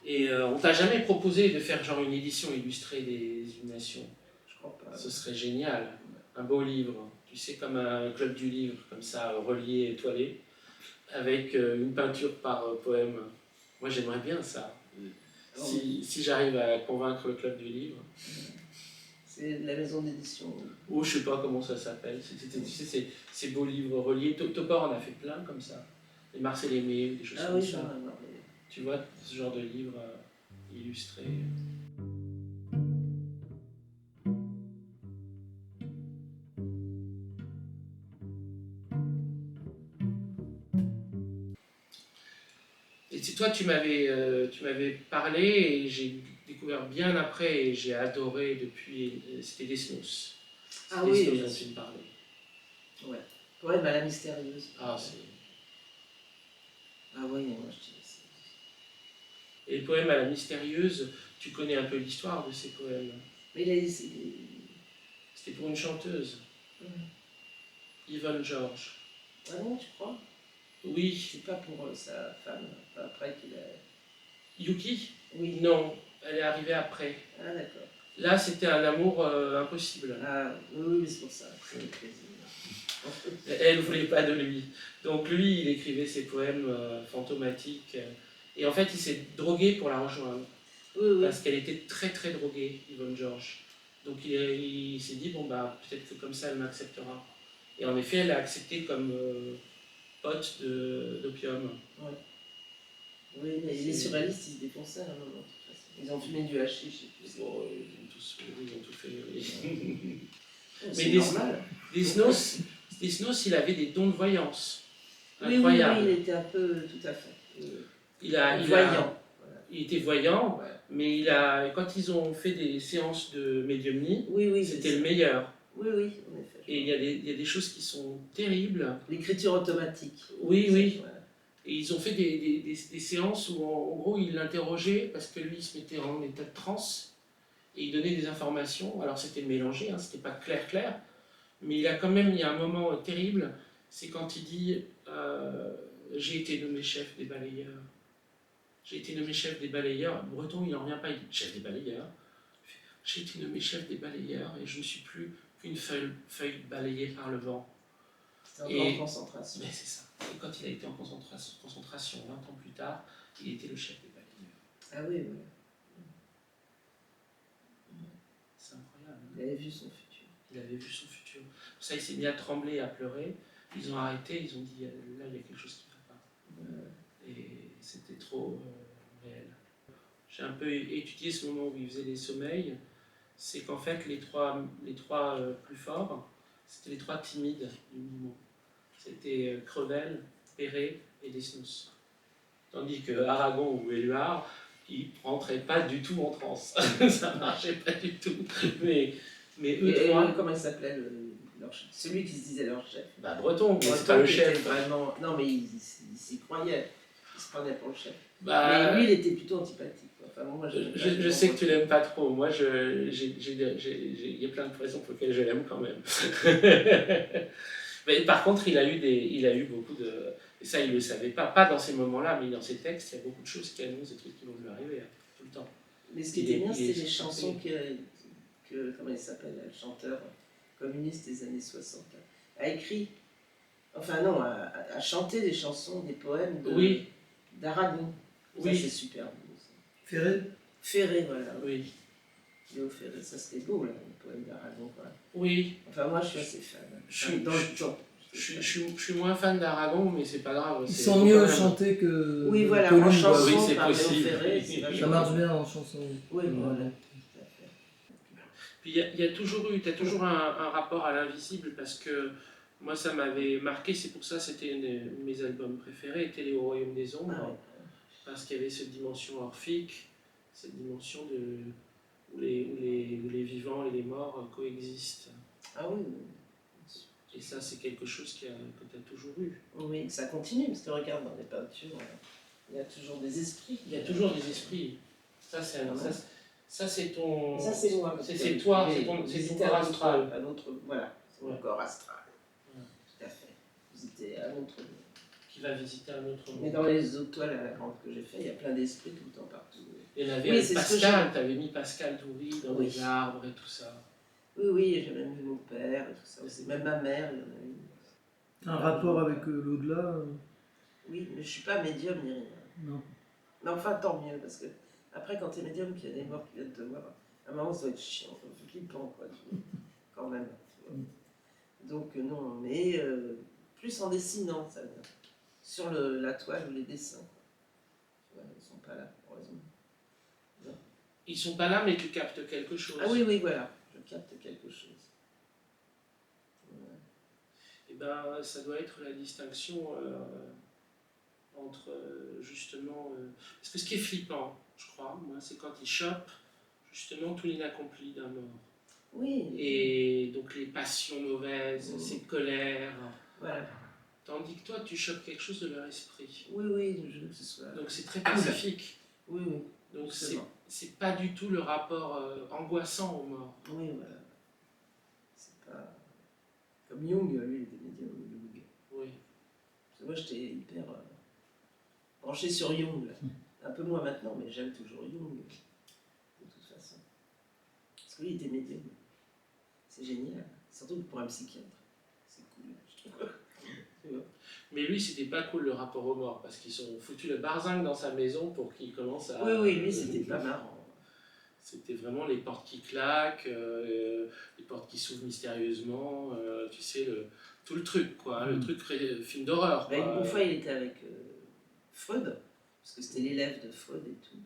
Et on t'a jamais proposé de faire genre une édition illustrée des Illuminations? Je crois pas. Ce serait génial. Un beau livre, tu sais, comme un club du livre, comme ça, relié, étoilé, avec une peinture par poème. Moi, j'aimerais bien ça. Si j'arrive à convaincre le club du livre. C'est la maison d'édition. Ou je sais pas comment ça s'appelle. Tu sais, ces beaux livres reliés. Topor en a fait plein comme ça. Les Marcel Aimé, des choses comme ça. Tu vois, ce genre de livre illustré. Et toi, tu m'avais parlé et j'ai découvert bien après et j'ai adoré depuis. C'était Desnos. Ah oui, Desnos dont tu me parlais. Ouais. Poème à la mystérieuse. Ah, c'est. Ah oui, moi je dis. Et le poème à la mystérieuse, tu connais un peu l'histoire de ces poèmes. Mais C'était pour une chanteuse, Yvonne Georges. Ah non, tu crois? Oui. C'est pas pour sa femme, après qu'il a. Yuki? Oui. Non, elle est arrivée après. Ah d'accord. Là, c'était un amour impossible. Ah oui, c'est pour ça. Elle ne voulait pas de lui. Donc lui, il écrivait ses poèmes fantomatiques. Et en fait, il s'est drogué pour la rejoindre. Oui, oui. Parce qu'elle était très très droguée, Yvonne Georges. Donc il s'est dit, bon bah peut-être que comme ça, elle m'acceptera. Et en effet, elle a accepté comme pote d'opium. Ouais. Oui, mais les surréalistes, ils se défonçaient à un moment, de toute façon. Ils ont fumé du hashish, je sais plus. Bon, ils ont tout fait. Oui. C'est Mais normal. Desnos, il avait des dons de voyance. Oui, Incroyable. oui, il était un peu, tout à fait. Voyant. Il était voyant, Ouais. mais quand ils ont fait des séances de médiumnie, Oui, c'était le meilleur. Oui, en effet. Et il y a des choses qui sont terribles. L'écriture automatique. Oui. Ouais. Et ils ont fait des séances où, en gros, ils l'interrogeaient parce que lui, il se mettait en état de transe et il donnait des informations. Alors, c'était mélangé, hein, c'était pas clair, mais il y a un moment terrible. c'est quand il dit j'ai été nommé chef des balayeurs. J'ai été nommé chef des balayeurs. Breton, il n'en revient pas, il dit chef des balayeurs. J'ai été nommé chef des balayeurs et je ne suis plus qu'une feuille balayée par le vent. C'est encore en concentration. Mais c'est ça. Et quand il a été en concentration 20 ans plus tard, il était le chef des balayeurs. Ah oui, oui. C'est incroyable. Il avait vu son futur. Il avait vu son futur. Pour ça, il s'est mis à trembler, à pleurer. Ils ont arrêté, ils ont dit là, il y a quelque chose qui ne va pas. Et c'était trop réel. J'ai un peu étudié ce moment où il faisait des sommeils. C'est qu'en fait, les trois plus forts, c'était les trois timides du mouvement. C'était Crevel, Perret et Desnos. Tandis que Aragon ou Éluard, ils ne rentraient pas du tout en transe. Ça ne marchait pas du tout. Mais eux trois... Comment il s'appelait leur chef? Celui qui se disait leur chef. Bah, Breton, mais c'est pas Breton le chef. était vraiment... Non, mais il s'y croyait. Il se prenait pour le chef. Bah, mais lui, il était plutôt antipathique. Enfin, moi, je sais que tu l'aimes pas trop. Moi, il y a plein de raisons pour lesquelles je l'aime quand même. Mais par contre, il a eu beaucoup de... Et ça, il ne le savait pas dans ces moments-là, mais dans ses textes, il y a beaucoup de choses qui annoncent des trucs qui vont lui arriver tout le temps. Mais ce qui était bien, c'était les chansons que comment il s'appelle, le chanteur communiste des années 60, a écrit. Enfin non, a chanté des chansons, des poèmes d'Aragon. Oui. Ça, c'est super beau. Ferré. Ferré, voilà. Oui. Léo Ferré, ça c'était beau, là, le poème d'Aragon. Oui. Enfin, moi, je suis assez fan. Je suis moins fan d'Aragon, mais c'est pas grave. Ils sont mieux chantés que. Oui, voilà, que en lui, chanson, oui, c'est par Léo possible. Ferré, ça marche bien en chanson. Oui, voilà. Puis t'as toujours un rapport à l'invisible, parce que moi ça m'avait marqué, c'est pour ça c'était un de mes albums préférés, Télé au Royaume des Ombres, parce qu'il y avait cette dimension orphique, cette dimension où les vivants et les morts coexistent. Ah oui. Et ça c'est quelque chose que tu as toujours eu. Oui, ça continue, parce que regarde dans les peintures, il y a toujours des esprits. Il y a toujours des esprits. Ça c'est ton... Ça, c'est moi. C'est toi, c'est ton corps astral. Voilà, c'est mon corps astral. Ouais. Tout à fait. Visiter un autre monde. Qui va visiter un autre monde. Mais dans les autres toiles à la grande que j'ai fait, il y a plein d'esprits tout le temps partout. Il y en avait avec Pascal, tu avais mis Pascal Toury dans les arbres et tout ça. Oui, j'ai même vu mon père et tout ça aussi. Même ma mère, il y en a eu. Un rapport avec l'au-delà Oui, mais je ne suis pas médium ni rien. Non. Mais enfin, tant mieux, parce que après, quand tu es médium, qu'il y a des morts qui viennent te voir, à un moment, ça doit être chiant, flippant, quoi, quand même. Tu vois. Donc, non, mais plus en dessinant, ça vient. Sur la toile ou les dessins. Quoi. Ouais, ils ne sont pas là, heureusement. Non. Ils ne sont pas là, mais tu captes quelque chose. Ah oui, voilà, je capte quelque chose. Ouais. Et ben, ça doit être la distinction entre, justement... Parce que ce qui est flippant, je crois, moi, c'est quand ils chopent, justement, tout l'inaccompli d'un mort. Oui. Et donc les passions mauvaises, cette colère. Voilà. Tandis que toi, tu chopes quelque chose de leur esprit. Oui, je veux que ce soit... Donc c'est très pacifique. Oui. Donc c'est pas du tout le rapport angoissant aux morts. Oui, voilà. C'est pas... Comme Jung, lui, il était médium, Jung. Oui. Parce que moi, j'étais hyper branché sur Jung. Là. Un peu moins maintenant, mais j'aime toujours Jung. De toute façon. Parce que lui, il était médium. C'est génial. Surtout pour un psychiatre. C'est cool, je trouve. Mais lui, c'était pas cool le rapport aux morts, parce qu'ils ont foutu le barzingue dans sa maison pour qu'il commence à... Oui, lui, c'était pas marrant. C'était vraiment les portes qui claquent, les portes qui s'ouvrent mystérieusement, tu sais, tout le truc, quoi, le truc film d'horreur. Une fois, il était avec Freud, parce que c'était l'élève de Freud et tout.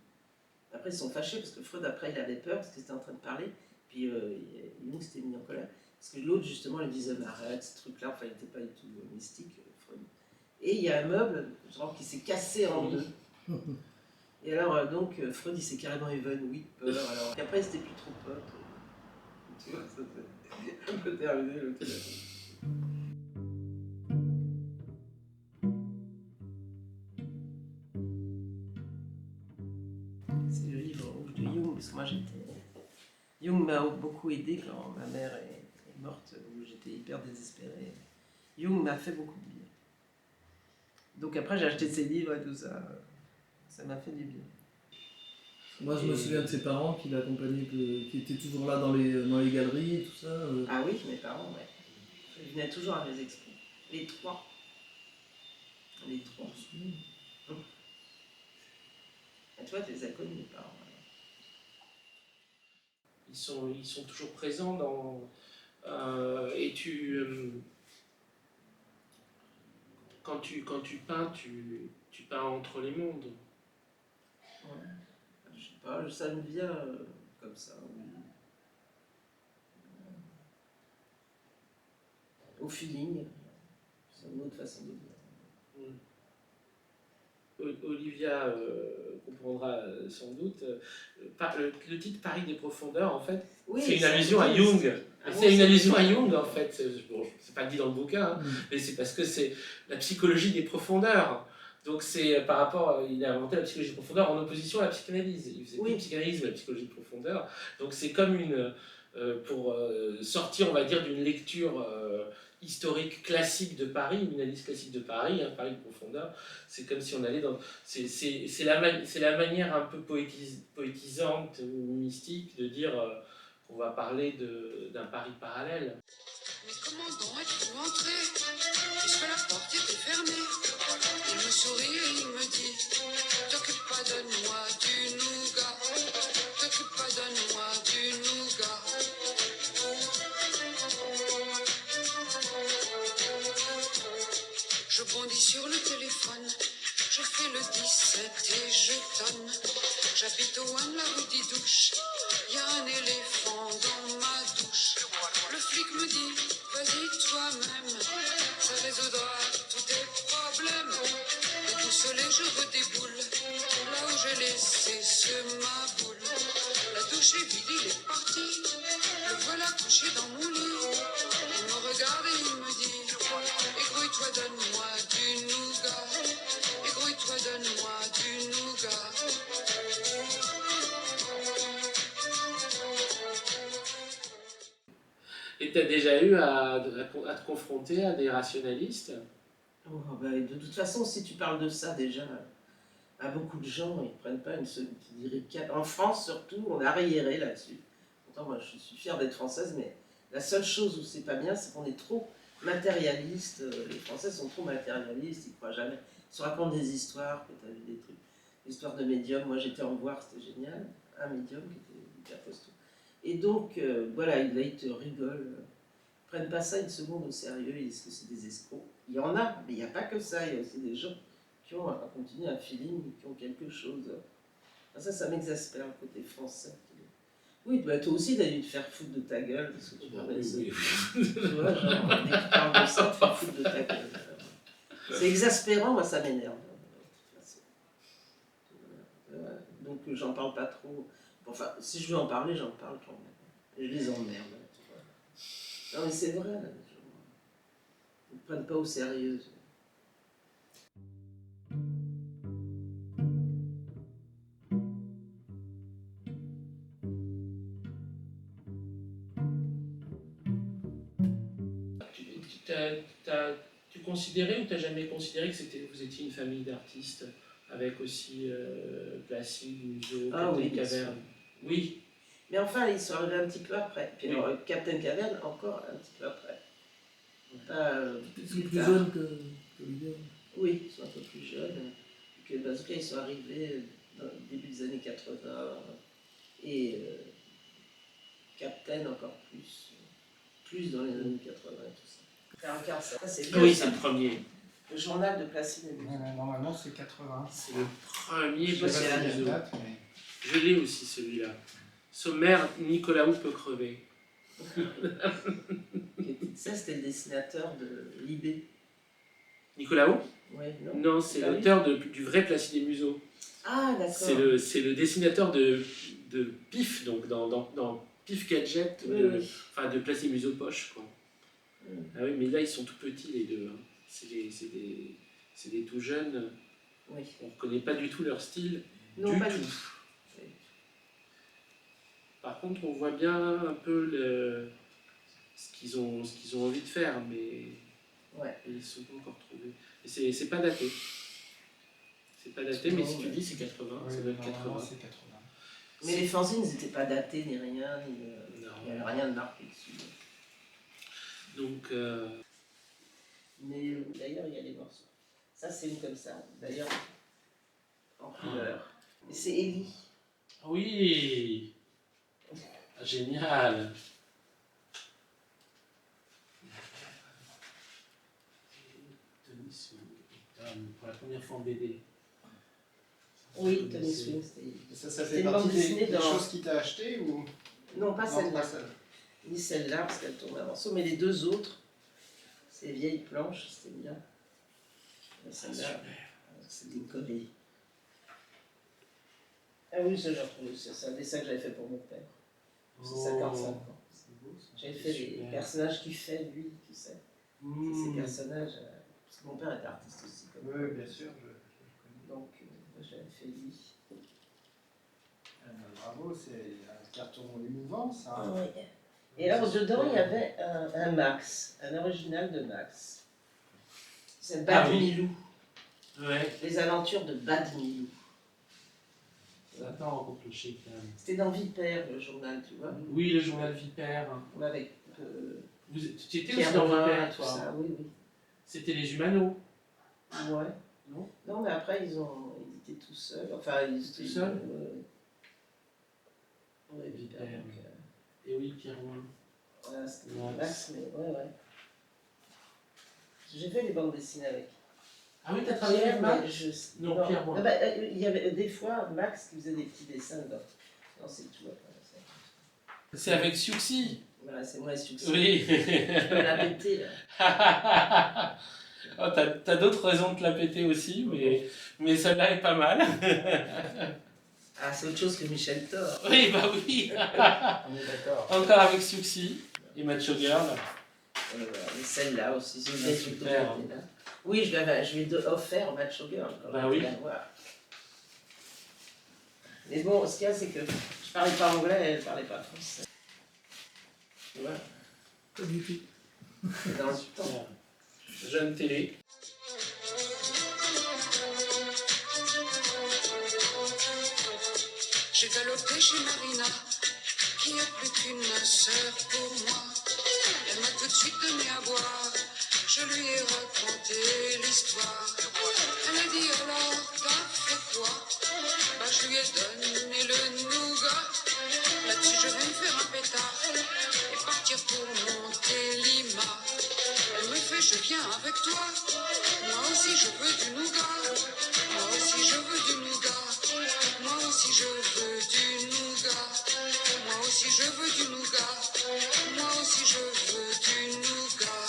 Après, ils sont fâchés, parce que Freud, après, il avait peur, parce qu'il était en train de parler, puis Jung s'était mis en colère. Parce que l'autre, justement, lui disait, mais arrête, ce truc-là, enfin, il n'était pas du tout mystique, Freud. Et il y a un meuble, genre, qui s'est cassé en deux. Et alors, donc, Freud, il s'est carrément évanoui de peur. Alors, et après, c'était plus trop peur. Tu vois, ça c'est un peu terminé, le truc. C'est le livre rouge de Jung, parce que moi, Jung m'a beaucoup aidé quand ma mère est morte, où j'étais hyper désespérée. Jung m'a fait beaucoup de bien. Donc après, j'ai acheté ses livres et tout ça. Ça m'a fait du bien. Moi, je me souviens de ses parents qui l'accompagnaient, qui étaient toujours là dans les galeries et tout ça. Ah oui, mes parents, ouais. Ils venaient toujours à mes expos. Les trois. Les trois. Et toi, tu les as connus, mes parents. Ils sont toujours présents dans. Et quand tu peins, tu peins entre les mondes. Ouais. Je sais pas, ça me vient comme ça. Au feeling. C'est une autre façon de dire. Olivia comprendra sans doute. Le titre Paris des profondeurs, en fait, Oui, c'est une allusion à Jung. C'est une allusion à Jung, en fait. Bon, c'est pas dit dans le bouquin, hein, mais c'est parce que c'est la psychologie des profondeurs. Donc c'est par rapport, il a inventé la psychologie des profondeurs en opposition à la psychanalyse. Il faisait plus de psychanalyse, mais la psychologie de profondeur. Donc c'est comme une, pour sortir, on va dire, d'une lecture historique classique de Paris, une analyse classique de Paris, hein, Paris de profondeur. C'est comme si on allait dans, c'est la manière un peu poétisante ou mystique de dire qu'on va parler d'un Paris parallèle. Mais comment donc es-tu entré, puisque la porte était fermée? Il me sourit et il me dit, t'occupe pas, donne-moi du nougat. T'occupe pas, donne-moi du nougat. Je bondis sur le téléphone, je fais le 17 et je tonne. J'habite au 1 de la rue des Douches, y a un éléphant dans ma douche. Le flic me dit, vas-y toi-même, ça résoudra tous tes problèmes. Et désolé, je redéboule, là où j'ai laissé ma boule. La douche est vide, il est parti, le voilà couché dans mon lit. Il me regarde et il me dit, égrouille-toi, donne-moi du nougat. Égrouille-toi, donne-moi du nougat. Et tu as déjà eu à te confronter à des rationalistes? Oh, bah, de toute façon, si tu parles de ça déjà, à beaucoup de gens, ils ne prennent pas une seconde. En France surtout, on est arriéré là-dessus. Pourtant, moi je suis fière d'être française, mais la seule chose où c'est pas bien, c'est qu'on est trop matérialiste. Les Français sont trop matérialistes, ils ne croient jamais. Ils se racontent des histoires, que tu as vu des trucs. L'histoire de médium, moi j'étais en voir, c'était génial. Un médium qui était hyper costaud. Et donc, voilà, là ils te rigolent. Ils ne prennent pas ça une seconde au sérieux, ils disent que c'est des escrocs. Il y en a, mais il n'y a pas que ça, il y a aussi des gens qui ont continué un feeling, qui ont quelque chose. Enfin, ça m'exaspère, le côté français. Oui, bah, toi aussi, tu as dû te faire foutre de ta gueule, parce que tu parles de ça. Tu vois, genre, dès que tu parles de ça, tu te fais foutre de ta gueule. C'est exaspérant, moi, ça m'énerve. De toute façon. Donc, j'en parle pas trop. Enfin, si je veux en parler, j'en parle quand même. Et je les emmerde. Tu vois. Non, mais c'est vrai, là, les gens ne prennent pas au sérieux. Tu considérais ou tu n'as jamais considéré que vous étiez une famille d'artistes avec aussi Placide, Museau, Captain Caverne? Oui. Mais enfin, ils sont arrivés un petit peu après. Puis alors, Captain Caverne, encore un petit peu après. Plus jeunes que Olivia. Oui, ils sont un peu plus jeunes. Que Bazooka, ils sont arrivés dans le début des années 80. Et Captain encore plus. Plus dans les années 80 et tout ça. Regarde ça, c'est vieux. Oui, c'est le premier. Le journal de Placide et Museau. Normalement, c'est 80. C'est le premier Je sais pas si Placide elle a Museau. la date, mais... Je l'ai aussi celui-là. Sommaire, Nicolas Hoult peut crever. Ça, c'était le dessinateur de Libé. Nicolas Hoult? Oui, non. Non, c'est l'auteur du vrai Placide et Museau. Ah, d'accord. C'est le dessinateur de Pif, donc dans Pif Gadget, enfin de Placide et Museau Poche, quoi. Ah oui, mais là ils sont tout petits les deux. Hein. C'est des tout jeunes. Oui. On ne reconnaît pas du tout leur style. Non, du pas tout. du tout. Par contre, on voit bien un peu ce qu'ils ont envie de faire, mais Ouais. Et ils sont pas encore trouvés. Et c'est pas daté. C'est pas daté, mais Non, si tu ouais. dis c'est 80, ça Oui, doit être normalement, 80. c'est 80. Mais les fanzines n'étaient pas datés ni rien, il n'y Non. avait rien de marqué dessus. Donc, Mais d'ailleurs, il y a les morceaux. Ça, c'est une comme ça, d'ailleurs, en couleur. Et c'est Ellie. oui! Génial! Tony Swing, pour la première fois en BD. Oui, Tony Swing, c'était. Et ça fait C'est une partie bande dessinée des dans- choses qu'il t'a achetées ou Non, pas non, celle-là. pas celle-là. Ni celle-là, parce qu'elle tourne un morceau, mais les deux autres, ces vieilles planches, c'était bien. Et celle-là, c'était collé. Ah oui, ça j'ai retrouvé, c'est un dessin que j'avais fait pour mon père. C'est 55 ans. C'est beau ça. J'avais fait les Super. personnages qu'il fait, lui, tu sais. Ces personnages, parce que mon père était artiste aussi, comme Oui, bien sûr, je connais. donc moi, j'avais fait lui. Ah, ben, bravo, c'est un carton émouvant ça. Ah oui. Et alors dedans, il y avait un Max, un original de Max. C'est Bad Ah oui. Milou, Ouais. les aventures de Bad Milou. Attends, on rencontre le chic quand même. C'était dans Vipère, le journal, tu vois. Oui, le journal Vipère. Avec Tu étais Pierre aussi dans Noir Vipère, et tout toi. ça, oui, oui. C'était les Humano. Ouais. Non. Non, mais après, ils étaient tout seuls. Enfin, ils étaient Tout seuls. Oui, Vipère. Vipère. Donc, Et oui, Pierre Rouen. voilà, c'était Max. Max, mais ouais, ouais. J'ai fait les bandes dessinées avec. Ah oui, t'as travaillé avec mais Max? je- Non, Pierre Rouen. Ah bah, il y avait des fois Max qui faisait des petits dessins dedans. Non, c'est tout. Après, C'est avec Siouxsie. voilà, c'est moi et succès. Oui. Je peux la péter, là. Oh, t'as d'autres raisons de te la péter aussi, mais celle-là est pas mal. Ah, c'est autre chose que Michel Thor. Oui, bah oui. On est d'accord. Encore avec Siouxsie et Macho Girl. Voilà, et celle-là aussi, c'est une Ah, belle super. photo, là. Oui, je lui ai offert Macho Girl. Quand Bah même, oui. la voir. Mais bon, ce qu'il y a, c'est que je parlais pas anglais, elle parlait pas français. Tu vois, Pas du tout. c'est dans le temps. Jeune télé. J'ai galopé chez Marina, qui est plus qu'une sœur pour moi. Elle m'a tout de suite donné à boire, je lui ai raconté l'histoire. Elle a dit alors, t'as fait quoi? Bah je lui ai donné le nougat. Là-dessus je vais me faire un pétard et partir pour monter Lima. Elle me fait, je viens avec toi. Moi aussi je veux du nougat. Moi aussi je veux du nougat. Moi aussi je veux du nougat. Moi aussi je veux du nougat. Moi aussi je veux du nougat.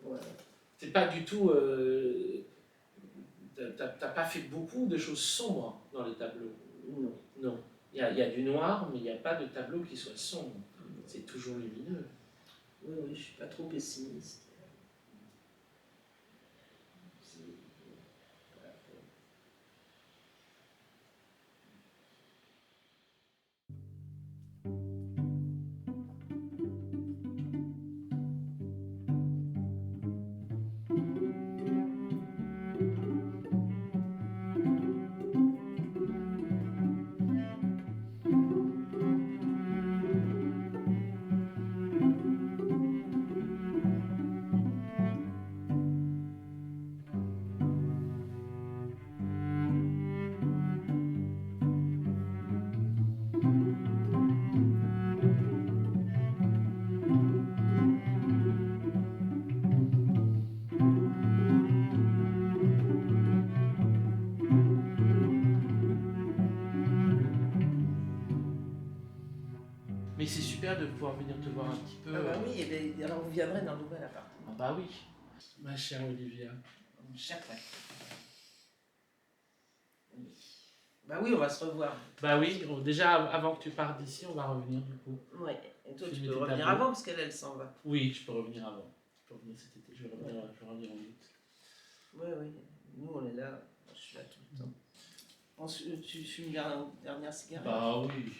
Voilà. C'est pas du tout. T'as pas fait beaucoup de choses sombres dans les tableaux. Non. Non. Il y a du noir, mais il n'y a pas de tableau qui soit sombre. C'est toujours lumineux. Oui, oui, je suis pas trop pessimiste. C'est- voilà. Mais c'est super de pouvoir venir te voir un petit peu. Ah bah oui, et bien, alors vous viendrez dans le nouvel appartement. Ah bah oui, ma chère Olivia. Chaque fois. Oui. Bah oui, on va se revoir. Bah oui, déjà avant que tu partes d'ici, on va revenir du coup. Oui. Et toi, tu Filmer peux tes revenir tableaux. avant parce qu'elle s'en va. Oui, je peux revenir avant. Je peux revenir cet été, je vais revenir en août. Oui, oui. Nous, on est là. Moi, je suis là tout le temps. Tu fumes la dernière cigarette? Bah oui.